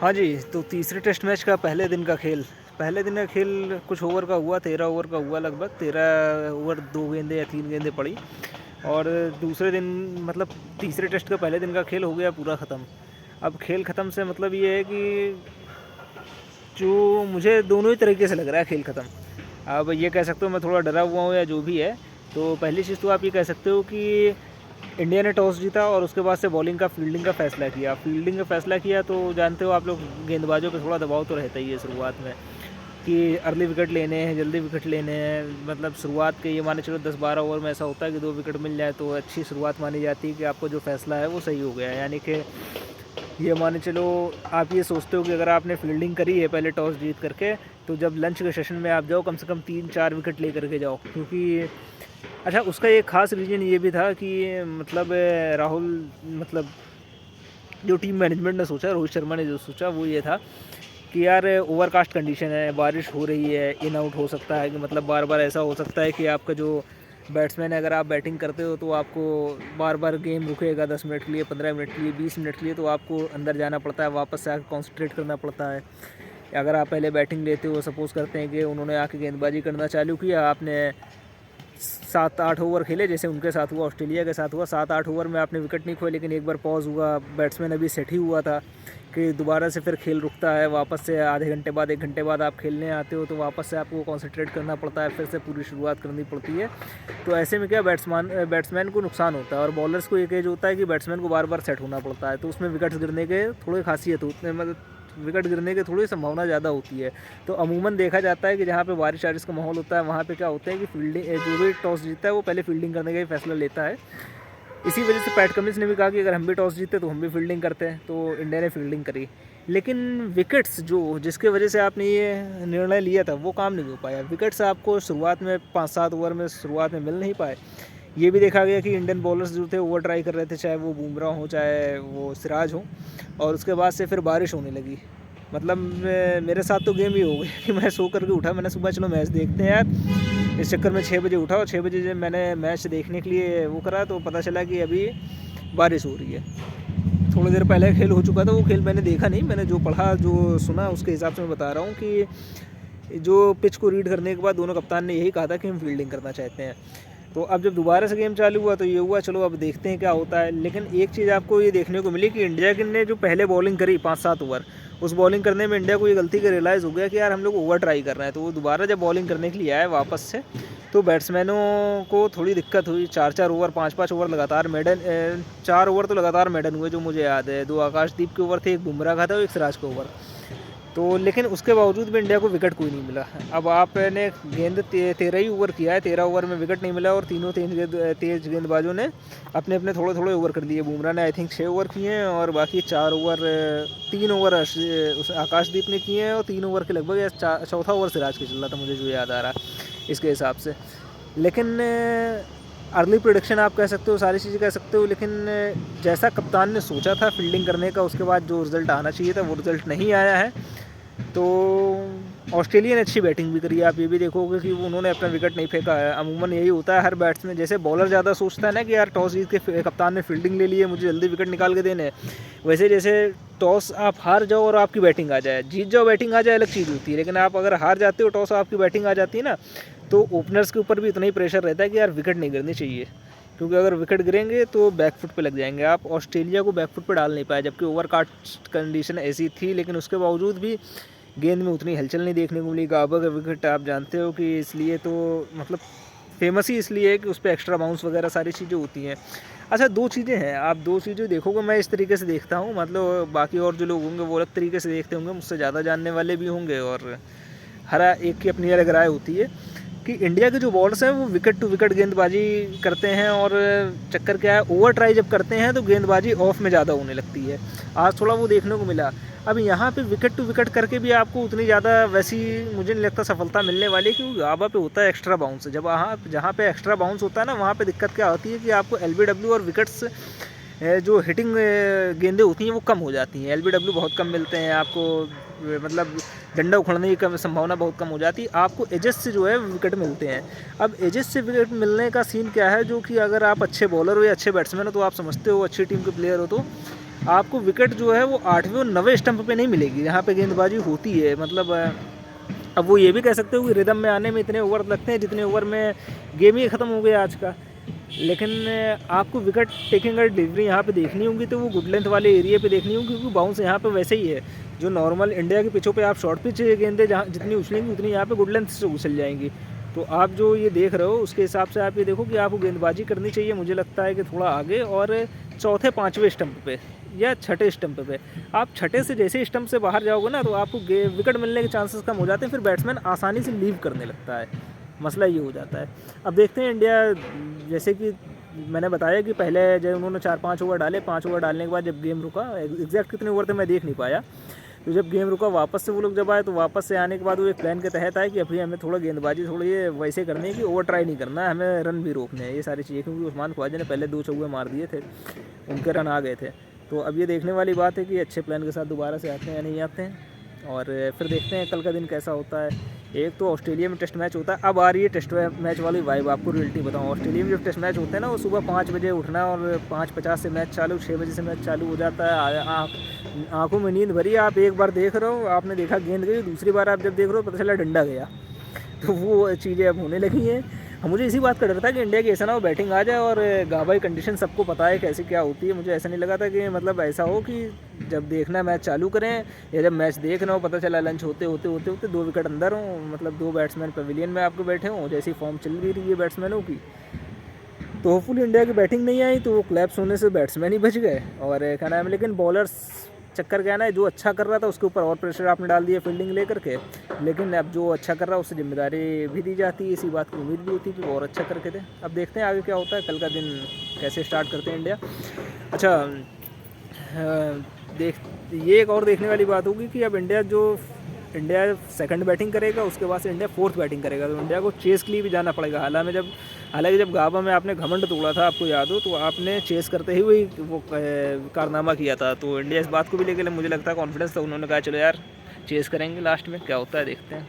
हाँ जी, तो तीसरे टेस्ट मैच का पहले दिन का खेल कुछ ओवर का हुआ, 13 ओवर का हुआ लगभग। 13 ओवर 2 गेंदें या 3 गेंदें पड़ी। और दूसरे दिन मतलब तीसरे टेस्ट का पहले दिन का खेल हो गया पूरा ख़त्म। अब खेल ख़त्म से मतलब ये है कि जो मुझे दोनों ही तरीके से लग रहा है खेल ख़त्म। अब ये कह सकते हो मैं थोड़ा डरा हुआ हूँ या जो भी है। तो पहली चीज़ तो आप ये कह सकते हो कि इंडिया ने टॉस जीता और उसके बाद से फील्डिंग का फ़ैसला किया। तो जानते हो आप लोग, गेंदबाजों पे थोड़ा दबाव तो रहता ही है शुरुआत में कि अर्ली विकेट लेने हैं, जल्दी विकेट लेने हैं। मतलब शुरुआत के ये माने चलो 10-12 ओवर में ऐसा होता है कि 2 विकेट मिल जाए तो अच्छी शुरुआत मानी जाती है कि आपको जो फ़ैसला है वो सही हो गया है। यानी कि ये माने चलो आप ये सोचते हो कि अगर आपने फील्डिंग करी है पहले टॉस जीत करके, तो जब लंच के सेशन में आप जाओ कम से कम 3-4 विकेट ले करके जाओ। क्योंकि अच्छा, उसका एक ख़ास रीज़न ये भी था कि मतलब राहुल मतलब जो टीम मैनेजमेंट ने सोचा, रोहित शर्मा ने जो सोचा वो ये था कि यार ओवरकास्ट कंडीशन है, बारिश हो रही है, इन आउट हो सकता है कि मतलब बार बार ऐसा हो सकता है कि आपका जो बैट्समैन है, अगर आप बैटिंग करते हो तो आपको बार बार गेम रुकेगा 10 मिनट के लिए, 15 मिनट के लिए, 20 मिनट के लिए, तो आपको अंदर जाना पड़ता है, वापस से आकर कॉन्सनट्रेट करना पड़ता है। अगर आप पहले बैटिंग लेते हो, सपोज़ करते हैं कि उन्होंने आके गेंदबाजी करना चालू किया, आपने 7-8 ओवर खेले, जैसे उनके साथ हुआ, ऑस्ट्रेलिया के साथ हुआ, 7-8 ओवर में आपने विकेट नहीं खोए, लेकिन एक बार पॉज हुआ, बैट्समैन अभी सेट ही हुआ था कि दोबारा से फिर खेल रुकता है, वापस से आधे घंटे बाद 1 घंटे बाद आप खेलने आते हो, तो वापस से आपको कंसंट्रेट करना पड़ता है, फिर से पूरी शुरुआत करनी पड़ती है। तो ऐसे में क्या बैट्समैन को नुकसान होता है और बॉलर्स को एक एज होता है कि बैट्समैन को बार बार सेट होना पड़ता है, तो उसमें विकेट्स गिरने के थोड़ी खासियत होती है, मतलब विकेट गिरने की थोड़ी संभावना ज़्यादा होती है। तो अमूमन देखा जाता है कि जहाँ पे बारिश वारिश का माहौल होता है वहाँ पे क्या होता है कि फील्डिंग, जो भी टॉस जीतता है वो पहले फील्डिंग करने का ही फैसला लेता है। इसी वजह से पैट कमिंस ने भी कहा कि अगर हम भी टॉस जीते तो हम भी फील्डिंग करते हैं, तो इंडिया ने फील्डिंग करी। लेकिन विकेट्स जो जिसके वजह से आपने ये निर्णय लिया था वो काम नहीं हो पाया। विकेट्स आपको शुरुआत में 5-7 ओवर में शुरुआत में मिल नहीं पाए। ये भी देखा गया कि इंडियन बॉलर्स जो थे ओवर ट्राई कर रहे थे, चाहे वो बुमराह हो चाहे वो सिराज हो, और उसके बाद से फिर बारिश होने लगी। मतलब मेरे साथ तो गेम ही हो गई कि मैं सो करके उठा, मैंने सुबह चलो मैच देखते हैं यार, इस चक्कर में 6 बजे उठा और 6 बजे जब मैंने मैच देखने के लिए वो करा तो पता चला कि अभी बारिश हो रही है। थोड़ी देर पहले खेल हो चुका था, वो खेल मैंने देखा नहीं, मैंने जो पढ़ा जो सुना उसके हिसाब से मैं बता रहा हूँ कि जो पिच को रीड करने के बाद दोनों कप्तान ने यही कहा था कि हम फील्डिंग करना चाहते हैं। तो अब जब दोबारा से गेम चालू हुआ तो ये हुआ, चलो अब देखते हैं क्या होता है। लेकिन एक चीज़ आपको ये देखने को मिली कि इंडिया के ने जो पहले बॉलिंग करी 5-7 ओवर, उस बॉलिंग करने में इंडिया को ये गलती का रियलाइज़ हो गया कि यार हम लोग ओवर ट्राई कर रहे हैं। तो वो दोबारा जब बॉलिंग करने के लिए आए वापस से, तो बैट्समैनों को थोड़ी दिक्कत हुई। 4-4 ओवर 5-5 ओवर लगातार मेडन, 4 ओवर तो लगातार मेडन हुए जो मुझे याद है। 2 आकाशदीप के ओवर थे, एक बुमराह का था और एक सिराज का ओवर। तो लेकिन उसके बावजूद भी इंडिया को विकेट कोई नहीं मिला। अब आपने गेंद 13 ही ओवर किया है, 13 ओवर में विकेट नहीं मिला और तीनों तेज गेंदबाजों ने अपने अपने थोड़े थोड़े ओवर कर लिए। बुमराह ने आई थिंक 6 ओवर किए हैं और बाकी 4 ओवर, 3 ओवर उस आकाशदीप ने किए हैं और 3 ओवर के लगभग, या चौथा ओवर सिराज के चल रहा था मुझे जो याद आ रहा है इसके हिसाब से। लेकिन अर्ली प्रोडिक्शन आप कह सकते हो, सारी चीज़ें कह सकते हो, लेकिन जैसा कप्तान ने सोचा था फील्डिंग करने का, उसके बाद जो रिज़ल्ट आना चाहिए था वो रिज़ल्ट नहीं आया है। तो ऑस्ट्रेलिया ने अच्छी बैटिंग भी करी है, आप ये भी देखोगे कि उन्होंने अपना विकेट नहीं फेंका है। अमूमन यही होता है हर बैट्समैन, जैसे बॉलर ज़्यादा सोचता है ना कि यार टॉस जीत के कप्तान ने फील्डिंग ले ली है, मुझे जल्दी विकेट निकाल के देने हैं, वैसे जैसे टॉस आप हार जाओ और आपकी बैटिंग आ जाए, जीत जाओ बैटिंग आ जाए अलग चीज़ होती है, लेकिन आप अगर हार जाते हो टॉस आपकी बैटिंग आ जाती है ना, तो ओपनर्स के ऊपर भी इतना ही प्रेशर रहता है कि यार विकेट नहीं गिरनी चाहिए, क्योंकि अगर विकेट गिरेंगे तो बैकफुट पे लग जाएंगे। आप ऑस्ट्रेलिया को बैकफुट पे डाल नहीं पाए, जबकि ओवरकास्ट कंडीशन ऐसी थी, लेकिन उसके बावजूद भी गेंद में उतनी हलचल नहीं देखने को मिली। गाबा का विकेट आप जानते हो कि इसलिए तो मतलब फेमस ही इसलिए है कि उस पर एक्स्ट्रा बाउंस वगैरह सारी चीज़ें होती हैं। अच्छा, 2 चीज़ें हैं, आप 2 चीज़ें देखोगे, मैं इस तरीके से देखता हूँ, मतलब बाकी और जो लोग होंगे वो अलग तरीके से देखते होंगे, मुझसे ज़्यादा जानने वाले भी होंगे, और हर एक की अपनी अलग राय होती है कि इंडिया के जो बॉलर्स हैं वो विकेट टू विकेट गेंदबाजी करते हैं, और चक्कर क्या है, ओवर ट्राई जब करते हैं तो गेंदबाजी ऑफ में ज़्यादा होने लगती है। आज थोड़ा वो देखने को मिला। अब यहाँ पे विकेट टू विकेट करके भी आपको उतनी ज़्यादा वैसी मुझे नहीं लगता सफलता मिलने वाली, क्योंकि गाबा पे होता है एक्स्ट्रा बाउंस। जब जहाँ पे एक्स्ट्रा बाउंस होता है ना, वहाँ पे दिक्कत क्या होती है कि आपको एलबीडब्ल्यू और विकेट्स जो हिटिंग गेंदें होती हैं वो कम हो जाती हैं। एलबीडब्ल्यू बहुत कम मिलते हैं आपको, मतलब डंडा उखड़ने की संभावना बहुत कम हो जाती है। आपको एजेस से जो है विकेट मिलते हैं। अब एजेस से विकेट मिलने का सीन क्या है, जो कि अगर आप अच्छे बॉलर हो या अच्छे बैट्समैन हो तो आप समझते हो, अच्छी टीम के प्लेयर हो तो आपको विकेट जो है वो 8वें और 9वें स्टंप पे नहीं मिलेगी जहाँ पे गेंदबाजी होती है। मतलब अब वो ये भी कह सकते हो कि रिदम में आने में इतने ओवर लगते हैं जितने ओवर में गेम ही ख़त्म हो गया आज का। लेकिन आपको विकेट टेकिंग और डिलीवरी यहाँ पे देखनी होगी तो वो गुड लेंथ वाले एरिया पे देखनी होगी, क्योंकि बाउंस यहाँ पे वैसे ही है जो नॉर्मल इंडिया के पिचों पे आप शॉर्ट पिच गेंदें जहाँ जितनी उछलेंगी उतनी यहाँ पे गुड लेंथ से उछल जाएंगी। तो आप जो ये देख रहे हो उसके हिसाब से आप ये देखो कि आपको गेंदबाजी करनी चाहिए, मुझे लगता है कि थोड़ा आगे और चौथे 5वें स्टंप पे या छठे स्टंप पे। आप छठे से जैसे स्टंप से बाहर जाओगे ना तो आपको विकेट मिलने के चांसेस कम हो जाते हैं, फिर बैट्समैन आसानी से लीव करने लगता है। मसला ये हो जाता है। अब देखते हैं इंडिया, जैसे कि मैंने बताया कि पहले जब उन्होंने 4-5 ओवर डाले, 5 ओवर डालने के बाद जब गेम रुका, एग्जैक्ट कितने ओवर थे मैं देख नहीं पाया, तो जब गेम रुका वापस से वो लोग जब आए तो वापस से आने के बाद वो एक प्लान के तहत आए कि अभी हमें थोड़ा गेंदबाजी थोड़ी ये वैसे करनी है कि ओवर ट्राई नहीं करना है, हमें रन भी रोकने हैं, ये सारी चीज़ें। क्योंकि उस्मान ख्वाजा ने पहले 2 चौके मार दिए थे, उनके रन आ गए थे। तो अब ये देखने वाली बात है कि अच्छे प्लान के साथ दोबारा से आते हैं या नहीं आते हैं, और फिर देखते हैं कल का दिन कैसा होता है। एक तो ऑस्ट्रेलिया में टेस्ट मैच होता है, अब आ रही है टेस्ट मैच वाली वाइब। आपको रियलिटी बताऊँ, ऑस्ट्रेलिया में जब टेस्ट मैच होते हैं ना वो सुबह 5 बजे उठना और 5:50 से मैच चालू, 6 बजे से मैच चालू हो जाता है। आँखों में नींद भरी, आप एक बार देख रहे हो, आपने देखा गेंद गई, दूसरी बार आप जब देख रहे हो पता चला डंडा गया। तो वो चीज़ें अब होने लगी हैं। मुझे इसी बात का डर था कि इंडिया की ऐसा ना हो बैटिंग आ जाए और गाबाई कंडीशन सबको पता है कैसे क्या होती है। मुझे ऐसा नहीं लगा था कि मतलब ऐसा हो कि जब देखना मैच चालू करें या जब मैच देख रहे हो पता चला लंच होते होते 2 विकेट अंदर हों, मतलब 2 बैट्समैन पवेलियन में आपके बैठे हों, जैसी फॉर्म चल रही है बैट्समैनों की। तो होपफुली इंडिया की बैटिंग नहीं आई तो वो क्लैप्स होने से बैट्समैन ही बच गए। और क्या नाम है, लेकिन बॉलर्स चक्कर क्या है, जो अच्छा कर रहा था उसके ऊपर और प्रेशर आपने डाल दिया फील्डिंग लेकर के। लेकिन अब जो अच्छा कर रहा है उससे जिम्मेदारी भी दी जाती है, इसी बात की उम्मीद भी होती है कि वो और अच्छा करके दे। अब देखते हैं आगे क्या होता है, कल का दिन कैसे स्टार्ट करते हैं इंडिया। अच्छा, ये एक और देखने वाली बात होगी कि अब इंडिया सेकंड बैटिंग करेगा, उसके बाद से इंडिया 4th बैटिंग करेगा, तो इंडिया को चेस के लिए भी जाना पड़ेगा। हालांकि जब गाबा में आपने घमंड तोड़ा था, आपको याद हो, तो आपने चेस करते ही वही वो कारनामा किया था। तो इंडिया इस बात को भी लेकर मुझे लगता है कॉन्फिडेंस था, उन्होंने कहा चलो यार चेस करेंगे, लास्ट में क्या होता है देखते हैं।